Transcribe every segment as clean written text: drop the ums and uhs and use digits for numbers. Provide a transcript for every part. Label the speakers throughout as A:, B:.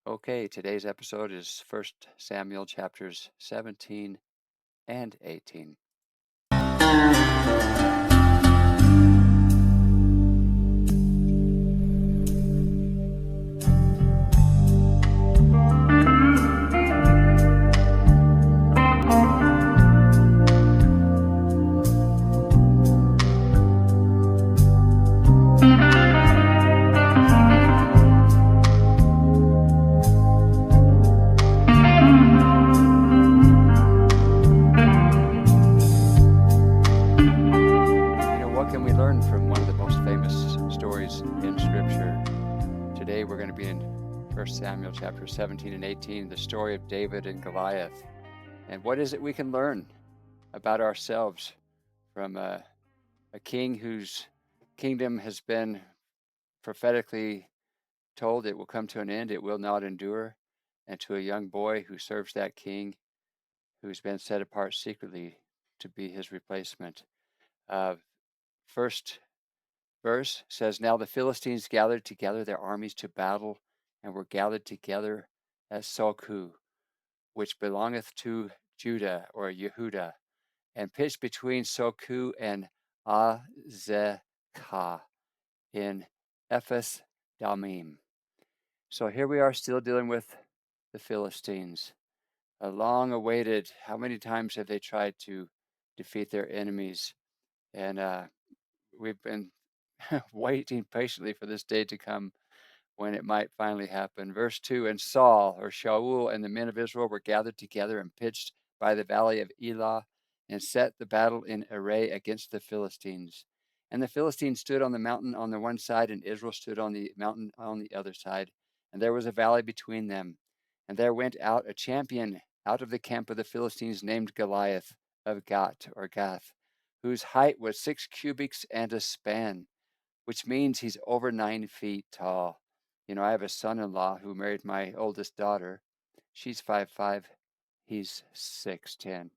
A: Okay, today's episode is First Samuel chapters 17 and 18. What can we learn from one of the most famous stories in Scripture? Today we're going to be in First Samuel chapters 17 and 18, the story of David and Goliath. And what is it we can learn about ourselves from a king whose kingdom has been prophetically told it will come to an end, it will not endure, and to a young boy who serves that king who's been set apart secretly to be his replacement. First verse says, Now the Philistines gathered together their armies to battle, and were gathered together at Soku, which belongeth to Judah or Yehudah, and pitched between Soku and Azekah in Ephes Damim. So here we are still dealing with the Philistines. A long awaited, how many times have they tried to defeat their enemies? And we've been waiting patiently for this day to come when it might finally happen. Verse 2, And Saul, or Shaul, and the men of Israel were gathered together and pitched by the valley of Elah, and set the battle in array against the Philistines. And the Philistines stood on the mountain on the one side, and Israel stood on the mountain on the other side. And there was a valley between them. And there went out a champion out of the camp of the Philistines named Goliath of Gath, or Gath, whose height was 6 cubits and a span, which means he's over 9 feet tall. I have a son-in-law who married my oldest daughter. She's 5'5". He's 6'10".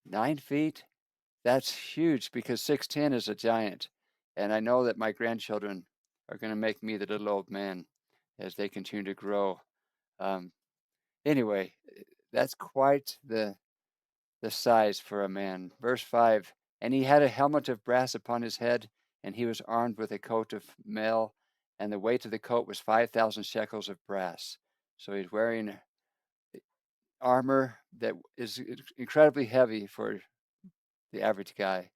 A: 9 feet? That's huge because 6'10" is a giant. And I know that my grandchildren are going to make me the little old man as they continue to grow. Anyway, that's quite the size for a man. Verse 5, And he had a helmet of brass upon his head, and he was armed with a coat of mail, and the weight of the coat was 5,000 shekels of brass. So he's wearing armor that is incredibly heavy for the average guy.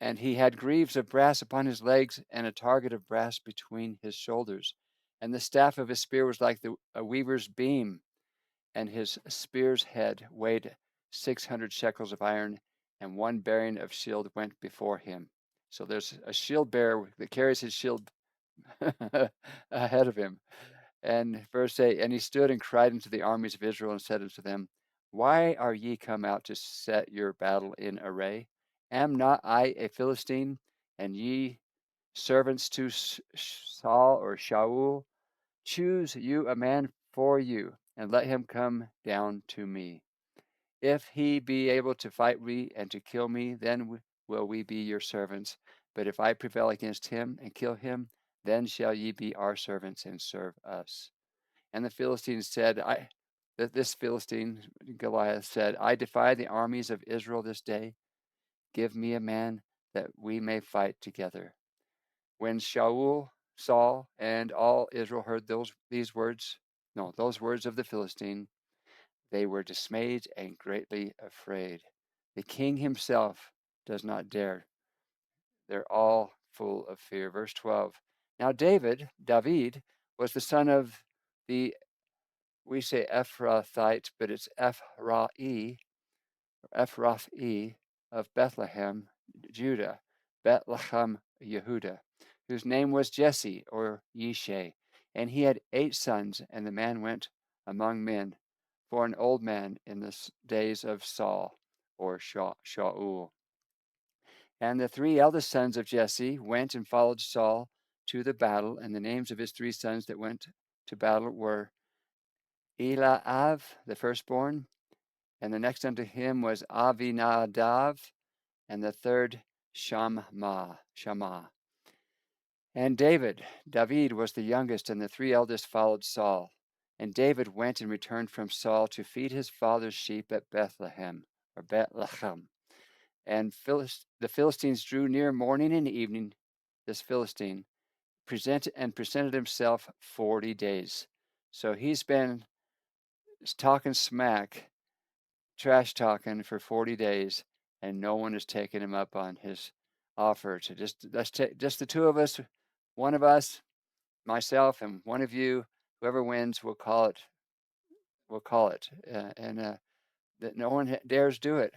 A: And he had greaves of brass upon his legs, and a target of brass between his shoulders. And the staff of his spear was like a weaver's beam, and his spear's head weighed 600 shekels of iron, and one bearing of shield went before him. So there's a shield bearer that carries his shield ahead of him. And verse 8, And he stood and cried unto the armies of Israel, and said unto them, Why are ye come out to set your battle in array? Am not I a Philistine, and ye servants to Saul or Shaul? Choose you a man for you, and let him come down to me. If he be able to fight me and to kill me, then will we be your servants. But if I prevail against him and kill him, then shall ye be our servants and serve us. And the Philistines said, this Philistine, Goliath, said, I defy the armies of Israel this day. Give me a man that we may fight together. When Saul, and all Israel heard those words of the Philistine, they were dismayed and greatly afraid. The king himself does not dare. They're all full of fear. Verse 12. Now David, was the son of we say Ephrathite, but it's Ephrahi of Bethlehem, Judah, Bethlehem, Yehudah, whose name was Jesse or Yishai. And he had 8 sons, and the man went among men for an old man in the days of Saul or Shaul. And the 3 eldest sons of Jesse went and followed Saul to the battle, and the names of his 3 sons that went to battle were Eliab, the firstborn, and the next unto him was Avinadav, and the third Shammah. And David was the youngest, and the three eldest followed Saul. And David went and returned from Saul to feed his father's sheep at Bethlehem. And the Philistines drew near morning and evening. This Philistine presented himself 40 days. So he's been talking smack, trash talking for 40 days, and no one has taken him up on his offer to let's take just the two of us, one of us, myself, and one of you. Whoever wins, we'll call it. We'll call it, and that no one dares do it.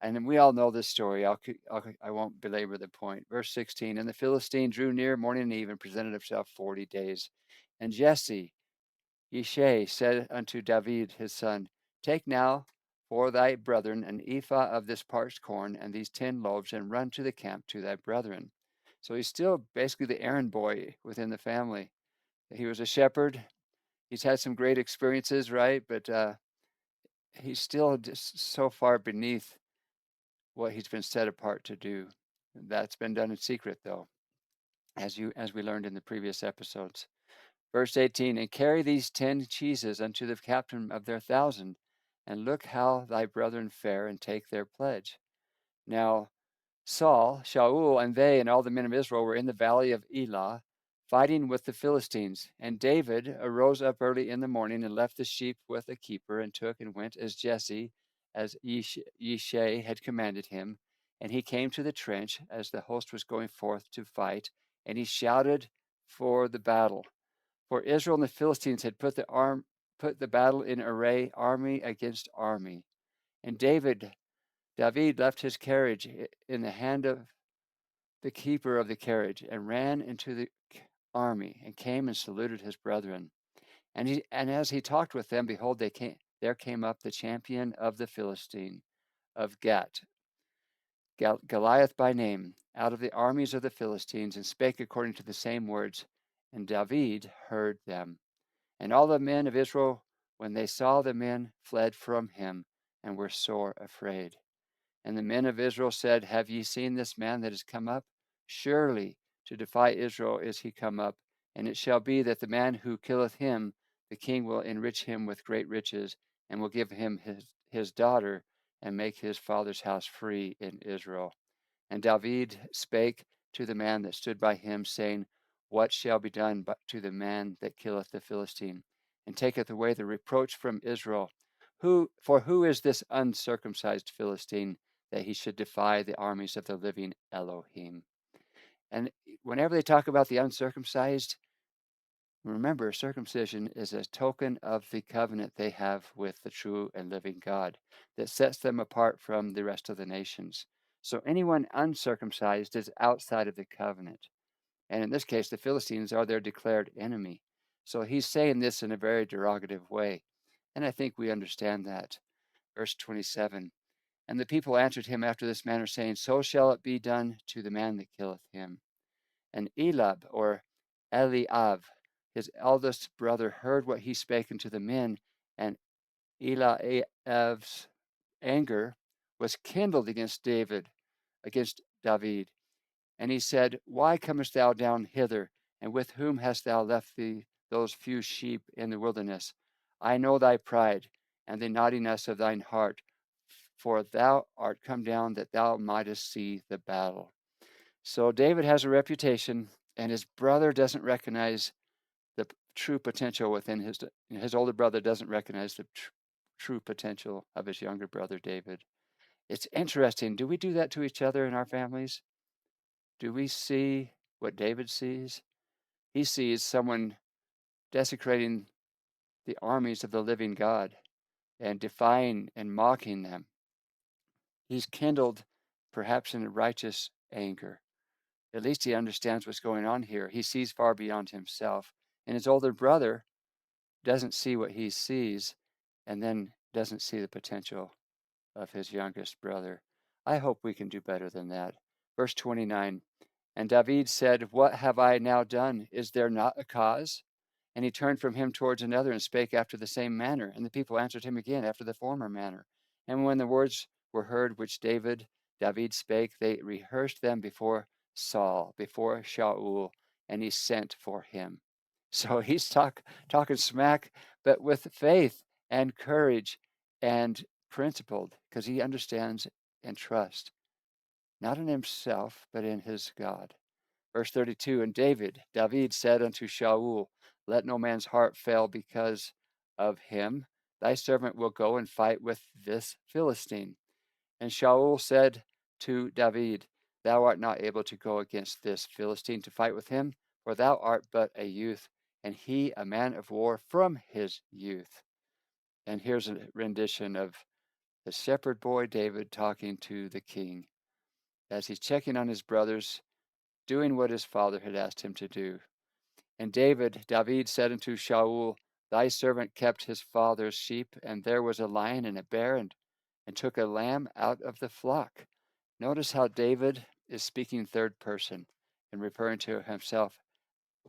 A: And we all know this story. I won't belabor the point. Verse 16. And the Philistine drew near morning and eve and presented himself 40 days. And Jesse, Yishai, said unto David his son, Take now for thy brethren an ephah of this parched corn and these 10 loaves, and run to the camp to thy brethren. So he's still basically the errand boy within the family. He was a shepherd. He's had some great experiences, right? But he's still just so far beneath what he's been set apart to do. That's been done in secret, though, as we learned in the previous episodes. Verse 18, and carry these 10 cheeses unto the captain of their 1,000, and look how thy brethren fare, and take their pledge. Now Saul, Shaul, and they and all the men of Israel were in the valley of Elah, fighting with the Philistines. And David arose up early in the morning and left the sheep with a keeper, and took and went as Jesse, as Yishai had commanded him. And he came to the trench as the host was going forth to fight, and he shouted for the battle. For Israel and the Philistines had put the battle in array, army against army. And David left his carriage in the hand of the keeper of the carriage, and ran into the army, and came and saluted his brethren. And as he talked with them, behold, there came up the champion of the Philistine, of Gath, Goliath by name, out of the armies of the Philistines, and spake according to the same words. And David heard them. And all the men of Israel, when they saw the men, fled from him, and were sore afraid. And the men of Israel said, Have ye seen this man that is come up? Surely to defy Israel is he come up. And it shall be that the man who killeth him, the king will enrich him with great riches, and will give him his daughter, and make his father's house free in Israel. And David spake to the man that stood by him, saying, What shall be done to the man that killeth the Philistine, and taketh away the reproach from Israel? Who is this uncircumcised Philistine, that he should defy the armies of the living Elohim? And whenever they talk about the uncircumcised, remember, circumcision is a token of the covenant they have with the true and living God that sets them apart from the rest of the nations. So anyone uncircumcised is outside of the covenant. And in this case, the Philistines are their declared enemy. So he's saying this in a very derogative way. And I think we understand that. Verse 27. And the people answered him after this manner, saying, So shall it be done to the man that killeth him. And Eliab, his eldest brother, heard what he spake unto the men, and Eliab's anger was kindled against David. And he said, Why comest thou down hither? And with whom hast thou left those few sheep in the wilderness? I know thy pride, and the naughtiness of thine heart, for thou art come down that thou mightest see the battle. So David has a reputation, and his brother doesn't recognize the true potential within his older brother doesn't recognize the true potential of his younger brother David. It's interesting. Do we do that to each other in our families? Do we see what David sees? He sees someone desecrating the armies of the living God and defying and mocking them. He's kindled perhaps in a righteous anger. At least he understands what's going on here. He sees far beyond himself. And his older brother doesn't see what he sees, and then doesn't see the potential of his youngest brother. I hope we can do better than that. Verse 29. And David said, What have I now done? Is there not a cause? And he turned from him towards another, and spake after the same manner. And the people answered him again after the former manner. And when the words were heard which David spake, they rehearsed them before Saul, before Shaul, and he sent for him. So he's talking smack, but with faith and courage and principled, because he understands and trusts, not in himself, but in his God. Verse 32, and David said unto Shaul, let no man's heart fail because of him. Thy servant will go and fight with this Philistine. And Shaul said to David, thou art not able to go against this Philistine to fight with him, for thou art but a youth, and he a man of war from his youth. And here's a rendition of the shepherd boy David talking to the king as he's checking on his brothers, doing what his father had asked him to do. And David said unto Shaul, thy servant kept his father's sheep, and there was a lion and a bear, and took a lamb out of the flock. Notice how David is speaking third person and referring to himself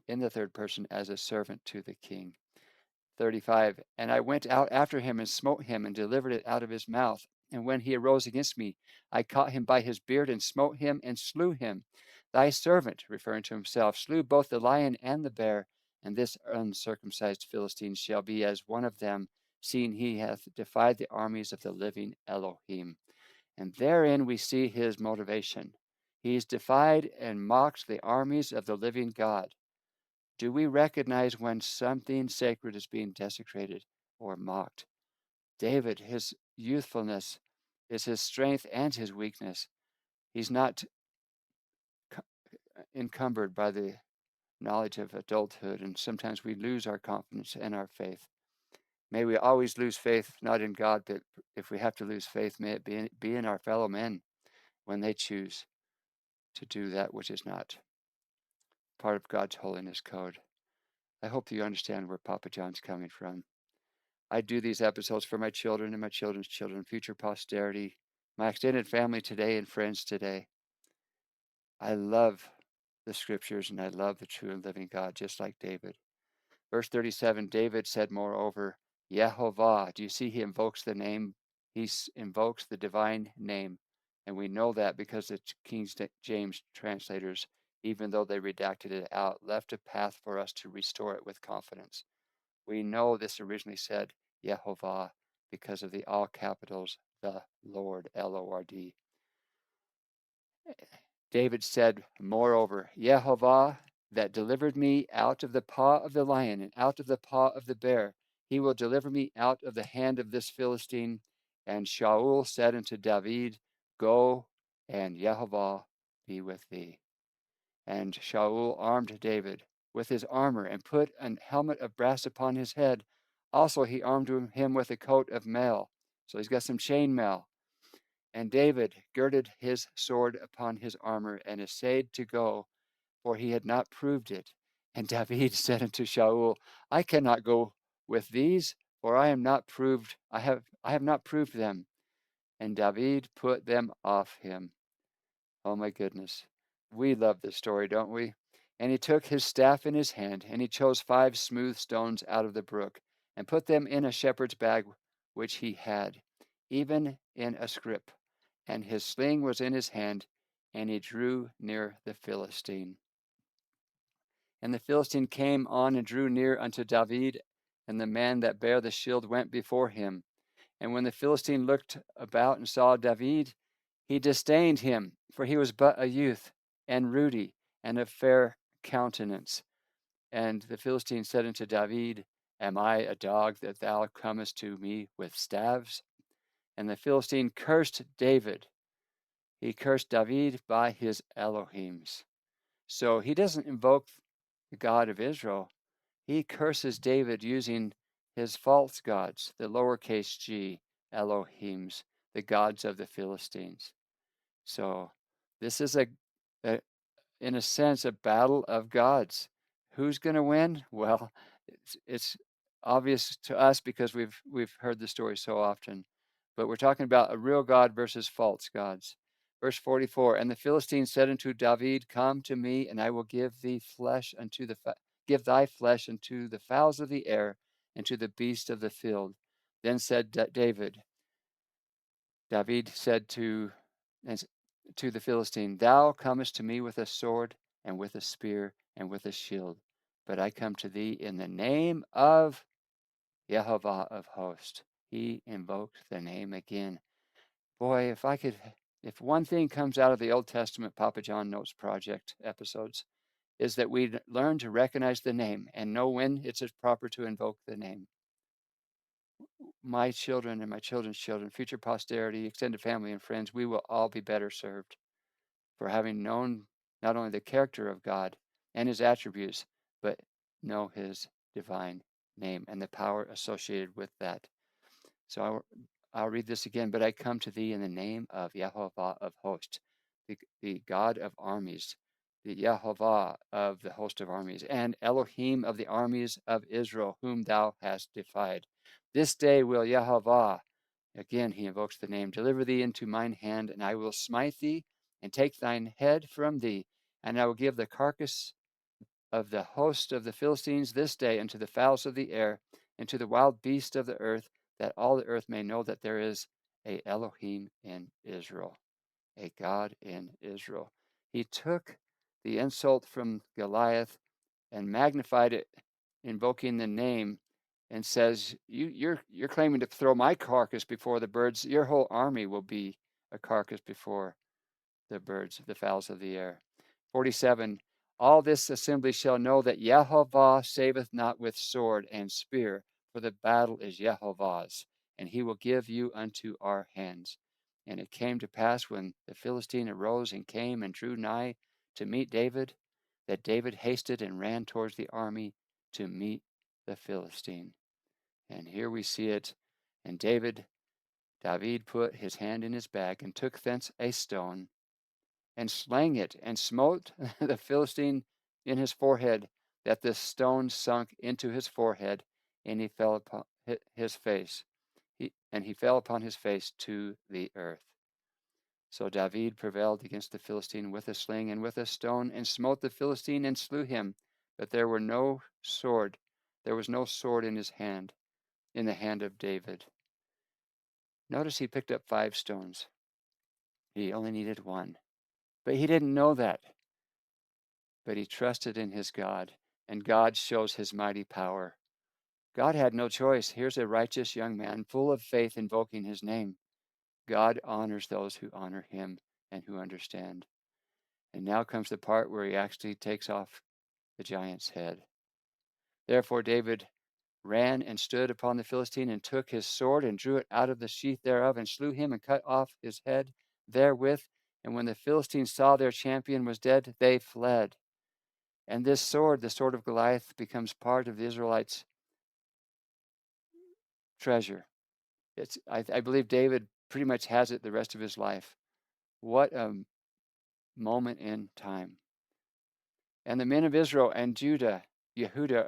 A: in the third person as a servant to the king. 35, and I went out after him and smote him and delivered it out of his mouth. And when he arose against me, I caught him by his beard and smote him and slew him. Thy servant, referring to himself, slew both the lion and the bear, and this uncircumcised Philistine shall be as one of them, seeing he hath defied the armies of the living Elohim. And therein we see his motivation. He's defied and mocked the armies of the living God. Do we recognize when something sacred is being desecrated or mocked? David, his youthfulness is his strength and his weakness. He's not encumbered by the knowledge of adulthood, and sometimes we lose our confidence and our faith. May we always lose faith, not in God, but if we have to lose faith, may it be in our fellow men when they choose to do that which is not part of God's holiness code. I hope you understand where Papa John's coming from. I do these episodes for my children and my children's children, future posterity, my extended family today and friends today. I love the scriptures and I love the true and living God, just like David. Verse 37, David said, moreover, Yehovah. Do you see he invokes the name? He invokes the divine name. And we know that because the King James translators, even though they redacted it out, left a path for us to restore it with confidence. We know this originally said Yehovah because of the all capitals, the Lord, Lord. David said, moreover, Yehovah that delivered me out of the paw of the lion and out of the paw of the bear, he will deliver me out of the hand of this Philistine. And Shaul said unto David, go, and Yehovah be with thee. And Shaul armed David with his armor and put an helmet of brass upon his head. Also he armed him with a coat of mail. So he's got some chain mail. And David girded his sword upon his armor and essayed to go, for he had not proved it. And David said unto Shaul, I cannot go with these, for I have not proved them. And David put them off him. Oh my goodness. We love this story, don't we? And he took his staff in his hand, and he chose 5 smooth stones out of the brook, and put them in a shepherd's bag which he had, even in a scrip. And his sling was in his hand, and he drew near the Philistine. And the Philistine came on and drew near unto David, and the man that bare the shield went before him. And when the Philistine looked about and saw David, he disdained him, for he was but a youth, and ruddy, and of fair countenance. And the Philistine said unto David, am I a dog that thou comest to me with staves? And the Philistine cursed David. He cursed David by his Elohims. So he doesn't invoke the God of Israel. He curses David using his false gods, the lowercase g, Elohims, the gods of the Philistines. So this is in a sense, a battle of gods. Who's going to win? Well, it's obvious to us because we've heard the story so often. But we're talking about a real God versus false gods. Verse 44, and the Philistine said unto David, come to me, and I will give thee flesh give thy flesh unto the fowls of the air, and to the beasts of the field. Then said David said to the Philistine, thou comest to me with a sword and with a spear and with a shield. But I come to thee in the name of Jehovah of hosts. He invoked the name again. Boy, if one thing comes out of the Old Testament Papa John Notes Project episodes, is that we learn to recognize the name and know when it's proper to invoke the name. My children and my children's children, future posterity, extended family, and friends, we will all be better served for having known not only the character of God and his attributes, but know his divine name and the power associated with that. So I'll read this again. But I come to thee in the name of Jehovah of hosts, the God of armies, the Jehovah of the host of armies, and Elohim of the armies of Israel, whom thou hast defied. This day will Jehovah, again he invokes the name, deliver thee into mine hand, and I will smite thee, and take thine head from thee, and I will give the carcass of the host of the Philistines this day unto the fowls of the air, and to the wild beasts of the earth, that all the earth may know that there is a Elohim in Israel, a God in Israel. He took the insult from Goliath and magnified it, invoking the name, and says, you're claiming to throw my carcass before the birds. Your whole army will be a carcass before the birds, the fowls of the air. 47. All this assembly shall know that Jehovah saveth not with sword and spear, for the battle is Jehovah's, and he will give you unto our hands. And it came to pass when the Philistine arose and came and drew nigh to meet David, that David hasted and ran towards the army to meet the Philistine. And here we see it. And David put his hand in his bag and took thence a stone and slang it, and smote the Philistine in his forehead, that the stone sunk into his forehead, and he fell upon his face. He fell upon his face to the earth. So David prevailed against the Philistine with a sling and with a stone, and smote the Philistine and slew him. But there was no sword in his hand, in the hand of David. Notice he picked up 5 stones. He only needed 1. But he didn't know that. But he trusted in his God, and God shows his mighty power. God had no choice. Here's a righteous young man, full of faith, invoking his name. God honors those who honor him and who understand. And now comes the part where he actually takes off the giant's head. Therefore David ran and stood upon the Philistine, and took his sword, and drew it out of the sheath thereof, and slew him, and cut off his head therewith. And when the Philistines saw their champion was dead, they fled. And this sword, the sword of Goliath, becomes part of the Israelites' treasure. I believe David pretty much has it the rest of his life. What a moment in time. And the men of Israel and Yehudah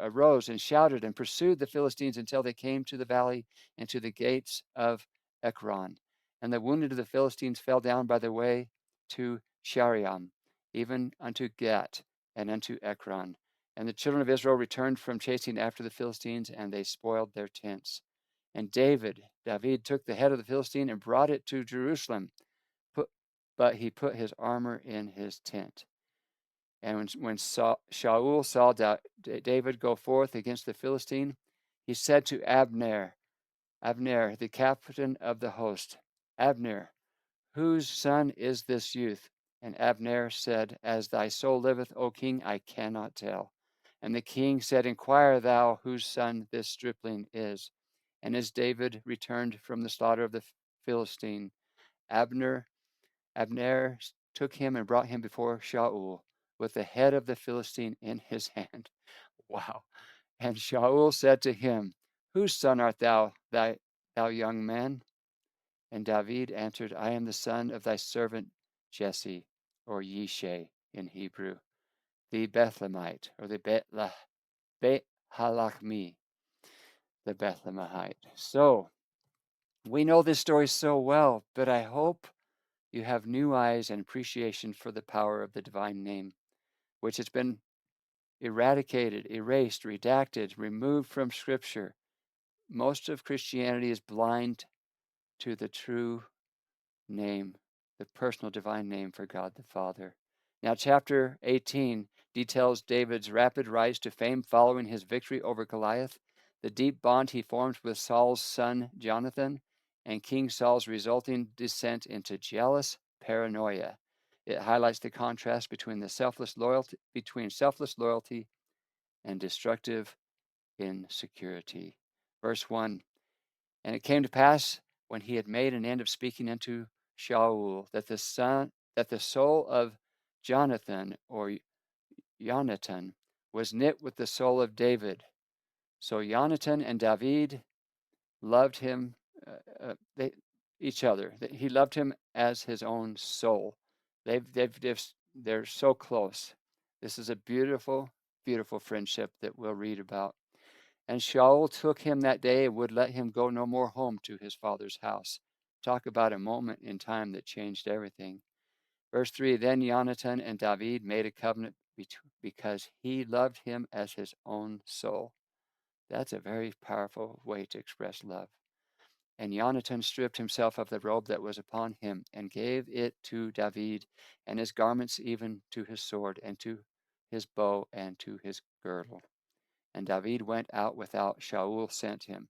A: arose and shouted and pursued the Philistines until they came to the valley and to the gates of Ekron. And the wounded of the Philistines fell down by the way to Shariam, even unto Gat and unto Ekron. And the children of Israel returned from chasing after the Philistines, and they spoiled their tents. And David took the head of the Philistine and brought it to Jerusalem, but he put his armor in his tent. And when Shaul saw David go forth against the Philistine, he said to Abner, the captain of the host, Abner, whose son is this youth? And Abner said, As thy soul liveth, O king, I cannot tell. And the king said, Inquire thou whose son this stripling is. And as David returned from the slaughter of the Philistine, Abner took him and brought him before Shaul, with the head of the Philistine in his hand. Wow. And Shaul said to him, Whose son art thou, thou young man? And David answered, I am the son of thy servant Jesse, or Yishai in Hebrew, the Bethlehemite, or the Halachmi, the Bethlehemite. So, we know this story so well, but I hope you have new eyes and appreciation for the power of the divine name, which has been eradicated, erased, redacted, removed from Scripture. Most of Christianity is blind to the true name, the personal divine name for God the Father. Now, chapter 18 details David's rapid rise to fame following his victory over Goliath, the deep bond he formed with Saul's son Jonathan, and King Saul's resulting descent into jealous paranoia. It highlights the contrast between selfless loyalty and destructive insecurity. Verse 1. And it came to pass, when he had made an end of speaking unto Shaul, that the soul of Jonathan, or Jonathan, was knit with the soul of David. So Jonathan and David loved him, each other. He loved him as his own soul. They're so close. This is a beautiful, beautiful friendship that we'll read about. And Shaul took him that day and would let him go no more home to his father's house. Talk about a moment in time that changed everything. Verse 3, then Jonathan and David made a covenant because he loved him as his own soul. That's a very powerful way to express love. And Jonathan stripped himself of the robe that was upon him, and gave it to David, and his garments, even to his sword, and to his bow, and to his girdle. And David went out Shaul sent him.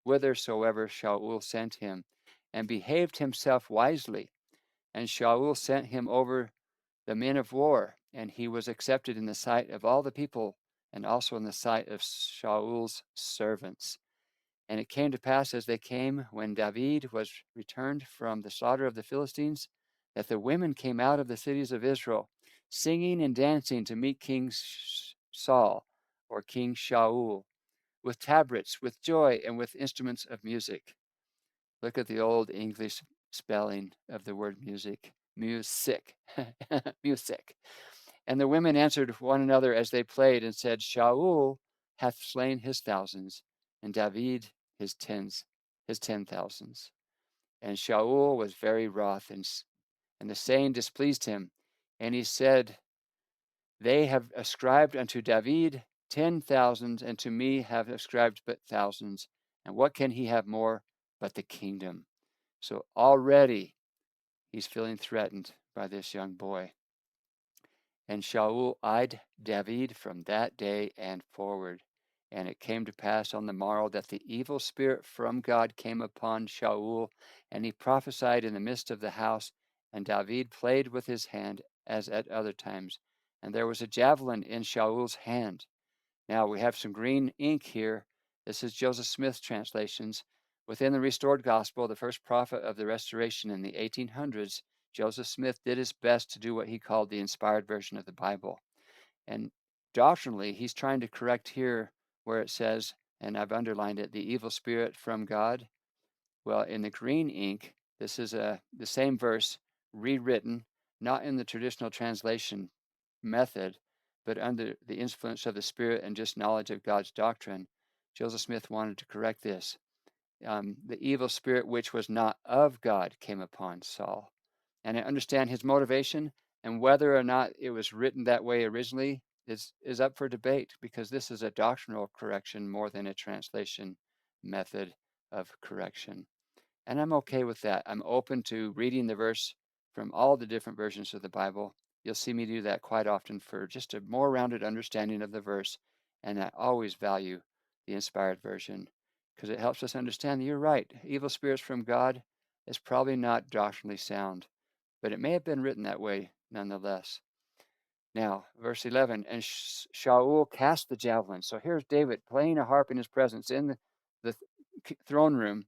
A: Whithersoever Shaul sent him, and behaved himself wisely. And Shaul sent him over the men of war, and he was accepted in the sight of all the people, and also in the sight of Shaul's servants. And it came to pass, as they came, when David was returned from the slaughter of the Philistines, that the women came out of the cities of Israel, singing and dancing to meet King Saul, or King Shaul, with tabrets, with joy, and with instruments of music. Look at the old English spelling of the word music. Music. Music. And the women answered one another as they played, and said, Shaul hath slain his thousands, and David his 10,000s. And Shaul was very wroth, and the saying displeased him. And he said, they have ascribed unto David 10,000, and to me have ascribed but thousands. And what can he have more but the kingdom? So already he's feeling threatened by this young boy. And Shaul eyed David from that day and forward. And it came to pass on the morrow that the evil spirit from God came upon Shaul, and he prophesied in the midst of the house. And David played with his hand as at other times. And there was a javelin in Shaul's hand. Now we have some green ink here. This is Joseph Smith's translations. Within the Restored Gospel, the first prophet of the Restoration in the 1800s, Joseph Smith did his best to do what he called the inspired version of the Bible. And doctrinally, he's trying to correct here where it says, and I've underlined it, the evil spirit from God. Well, in the green ink, this is the same verse rewritten, not in the traditional translation method, but under the influence of the Spirit and just knowledge of God's doctrine. Joseph Smith wanted to correct this. The evil spirit which was not of God came upon Saul. And I understand his motivation, and whether or not it was written that way originally is up for debate, because this is a doctrinal correction more than a translation method of correction. And I'm okay with that. I'm open to reading the verse from all the different versions of the Bible. You'll see me do that quite often for just a more rounded understanding of the verse. And I always value the inspired version because it helps us understand that you're right. Evil spirits from God is probably not doctrinally sound, but it may have been written that way nonetheless. Now, verse 11, and Shaul cast the javelin. So here's David playing a harp in his presence in the throne room,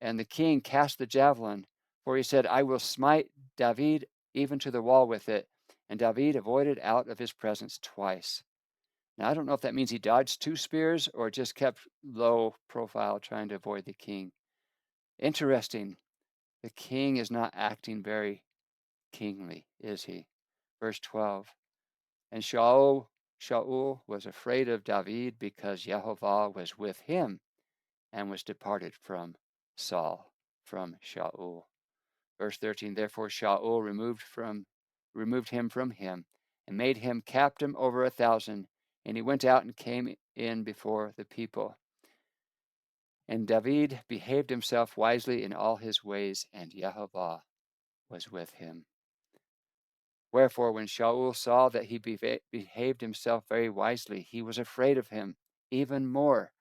A: and the king cast the javelin, for he said, I will smite David even to the wall with it. And David avoided out of his presence twice. Now, I don't know if that means he dodged 2 spears or just kept low profile trying to avoid the king. Interesting. The king is not acting very kingly, is he? Verse 12. And Shaul was afraid of David because Jehovah was with him and was departed from Saul, from Shaul. Verse 13, therefore Shaul removed him from him and made him captain over 1,000. And he went out and came in before the people. And David behaved himself wisely in all his ways, and Jehovah was with him. Wherefore, when Shaul saw that he behaved himself very wisely, he was afraid of him even more.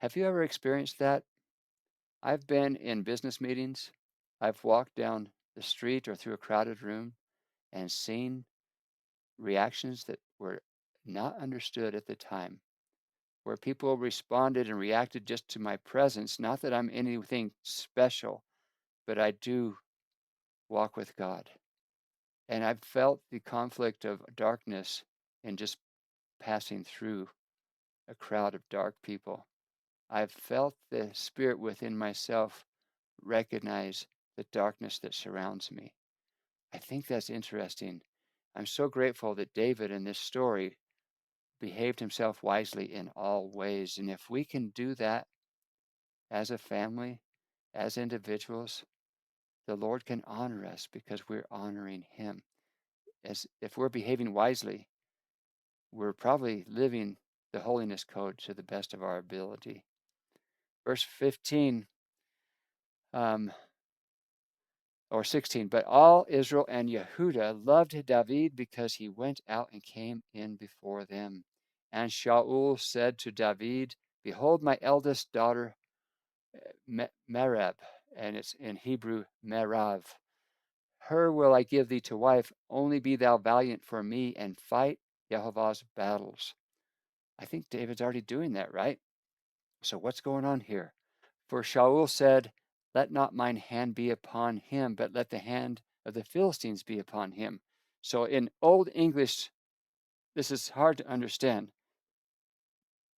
A: Have you ever experienced that? I've been in business meetings. I've walked down the street or through a crowded room and seen reactions that were not understood at the time, where people responded and reacted just to my presence. Not that I'm anything special, but I do walk with God. And I've felt the conflict of darkness in just passing through a crowd of dark people. I've felt the spirit within myself recognize the darkness that surrounds me. I think that's interesting. I'm so grateful that David in this story behaved himself wisely in all ways. And if we can do that as a family, as individuals, the Lord can honor us because we're honoring him. As if we're behaving wisely, we're probably living the holiness code to the best of our ability. Verse 15 or 16, but all Israel and Yehudah loved David because he went out and came in before them. And Shaul said to David, behold, my eldest daughter, Merab, and it's in Hebrew, Merav. Her will I give thee to wife, only be thou valiant for me and fight Jehovah's battles. I think David's already doing that, right? So what's going on here? For Shaul said, let not mine hand be upon him, but let the hand of the Philistines be upon him. So in Old English, this is hard to understand.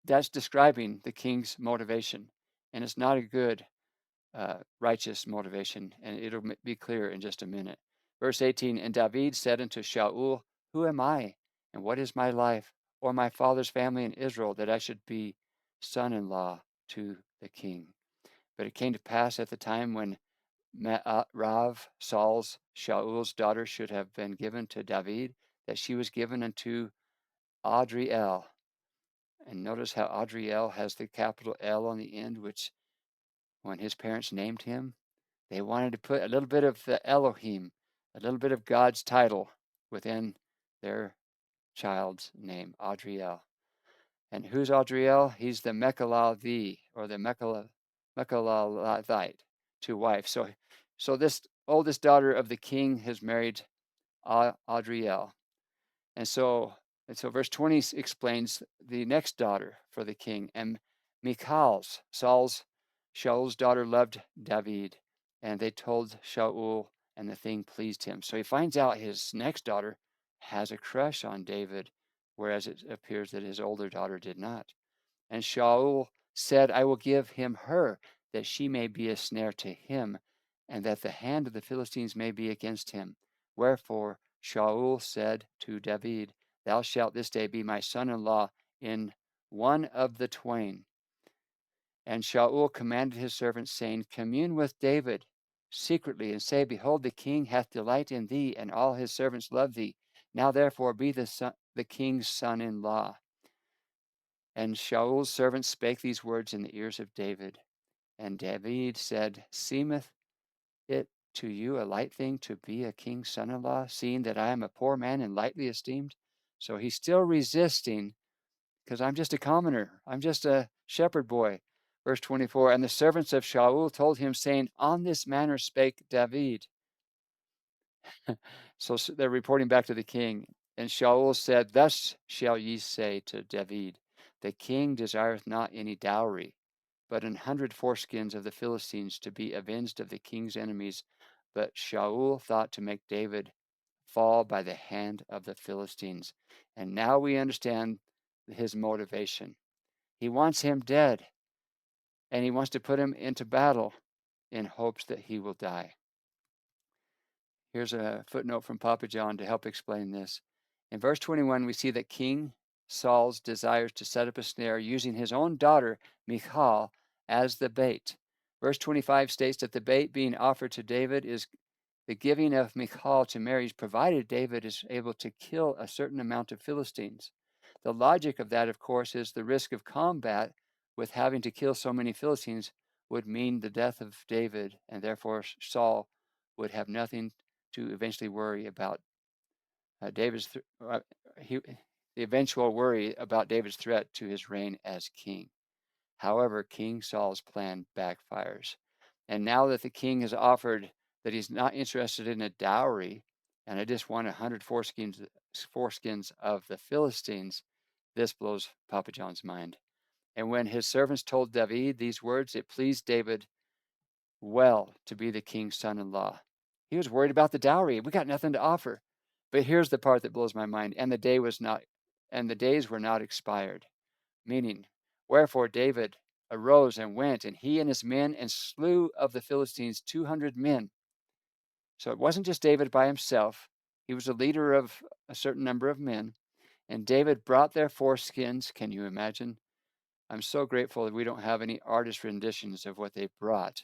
A: That's describing the king's motivation, and it's not a good, righteous motivation, and it'll be clear in just a minute. Verse 18, and David said unto Shaul, who am I, and what is my life, or my father's family in Israel, that I should be son-in-law to the king? But it came to pass at the time when Rav, Shaul's daughter, should have been given to David, that she was given unto Adriel. And notice how Adriel has the capital L on the end, which when his parents named him, they wanted to put a little bit of the Elohim, a little bit of God's title within their child's name, Adriel. And who's Adriel? He's the Mechalathite, or the Mechalathite, to wife. So this oldest daughter of the king has married Adriel. And so verse 20 explains the next daughter for the king. And Michal's, Shaul's daughter, loved David. And they told Shaul, and the thing pleased him. So he finds out his next daughter has a crush on David, whereas it appears that his older daughter did not. And Shaul said, I will give him her, that she may be a snare to him, and that the hand of the Philistines may be against him. Wherefore Shaul said to David, thou shalt this day be my son-in-law in one of the twain. And Shaul commanded his servants, saying, commune with David secretly, and say, behold, the king hath delight in thee, and all his servants love thee. Now therefore be the king's son-in-law. And Shaul's servants spake these words in the ears of David. And David said, seemeth it to you a light thing to be a king's son-in-law, seeing that I am a poor man and lightly esteemed? So he's still resisting, because I'm just a commoner. I'm just a shepherd boy. Verse 24, and the servants of Shaul told him, saying, on this manner spake David. So they're reporting back to the king. And Shaul said, thus shall ye say to David, the king desireth not any dowry, but 100 foreskins of the Philistines to be avenged of the king's enemies. But Shaul thought to make David fall by the hand of the Philistines. And now we understand his motivation. He wants him dead, and he wants to put him into battle in hopes that he will die. Here's a footnote from Papa John to help explain this. In verse 21, we see that King Saul's desires to set up a snare using his own daughter, Michal, as the bait. Verse 25 states that the bait being offered to David is the giving of Michal to marriage, provided David is able to kill a certain amount of Philistines. The logic of that, of course, is the risk of combat with having to kill so many Philistines would mean the death of David, and therefore Saul would have nothing to eventually worry about David's he, the eventual worry about David's threat to his reign as king. However, King Saul's plan backfires. And now that the king has offered that he's not interested in a dowry, and I just want 100 foreskins of the Philistines, this blows Papa John's mind. And when his servants told David these words, it pleased David well to be the king's son-in-law. He was worried about the dowry. We got nothing to offer. But here's the part that blows my mind. And the days were not expired. Meaning, wherefore David arose and went, and he and his men, and slew of the Philistines 200 men. So it wasn't just David by himself. He was a leader of a certain number of men. And David brought their foreskins. Can you imagine? I'm so grateful that we don't have any artist renditions of what they brought.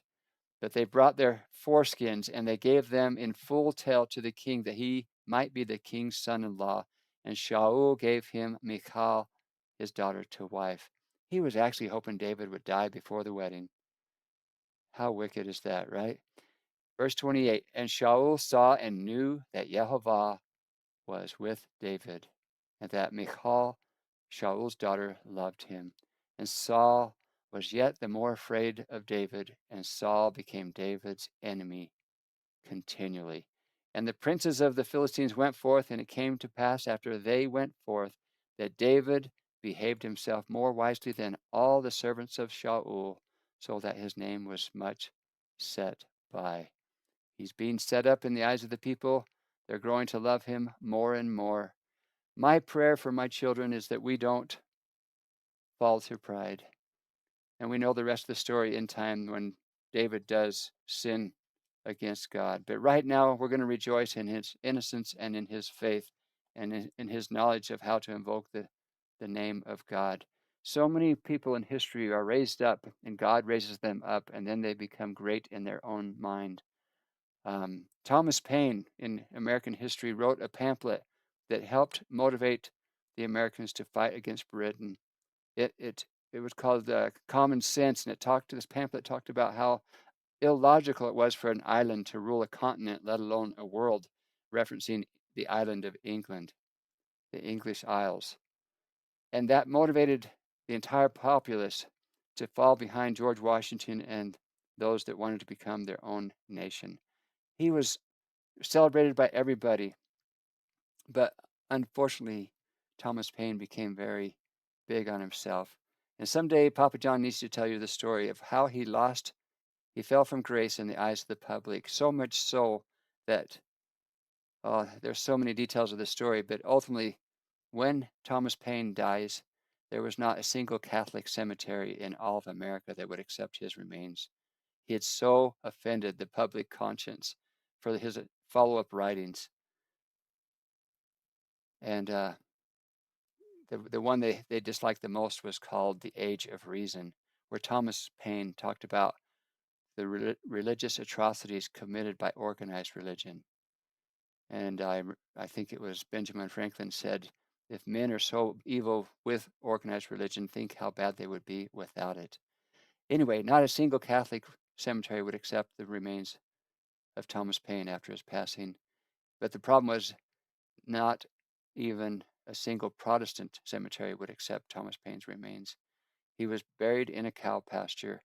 A: But they brought their foreskins, and they gave them in full tale to the king that he might be the king's son-in-law. And Shaul gave him Michal, his daughter, to wife. He was actually hoping David would die before the wedding. How wicked is that, right? Verse 28, and Shaul saw and knew that Jehovah was with David, and that Michal, Shaul's daughter, loved him. And Saul was yet the more afraid of David, and Saul became David's enemy continually. And the princes of the Philistines went forth, and it came to pass after they went forth that David behaved himself more wisely than all the servants of Shaul, so that his name was much set by. He's being set up in the eyes of the people. They're growing to love him more and more. My prayer for my children is that we don't fall to pride. And we know the rest of the story in time when David does sin against God. But right now, we're going to rejoice in his innocence and in his faith and in his knowledge of how to invoke the name of God. So many people in history are raised up, and God raises them up, and then they become great in their own mind. Thomas Paine in American history wrote a pamphlet that helped motivate the Americans to fight against Britain. It was called Common Sense, and this pamphlet talked about how illogical it was for an island to rule a continent, let alone a world, referencing the island of England, the English Isles. And that motivated the entire populace to fall behind George Washington and those that wanted to become their own nation. He was celebrated by everybody, but unfortunately, Thomas Paine became very big on himself. And someday, Papa John needs to tell you the story of how he fell from grace in the eyes of the public, so much so that there's so many details of the story, but ultimately, when Thomas Paine dies, there was not a single Catholic cemetery in all of America that would accept his remains. He had so offended the public conscience for his follow-up writings. And the one they disliked the most was called The Age of Reason, where Thomas Paine talked about the religious atrocities committed by organized religion. And I think it was Benjamin Franklin said, if men are so evil with organized religion, think how bad they would be without it. Anyway, not a single Catholic cemetery would accept the remains of Thomas Paine after his passing. But the problem was not even a single Protestant cemetery would accept Thomas Paine's remains. He was buried in a cow pasture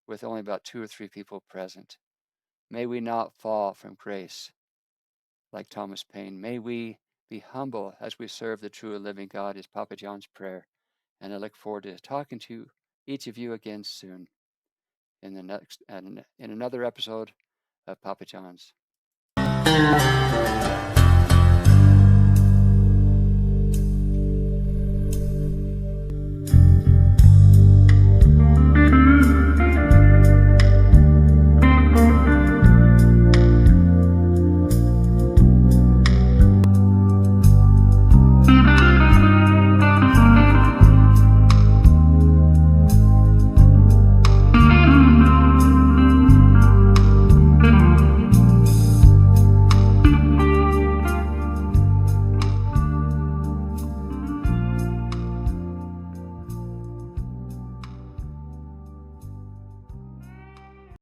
A: with only about 2 or 3 people present. May we not fall from grace like Thomas Paine. May we be humble as we serve the true and living God is Papa John's prayer. And I look forward to talking to each of you again soon in another episode of Papa John's.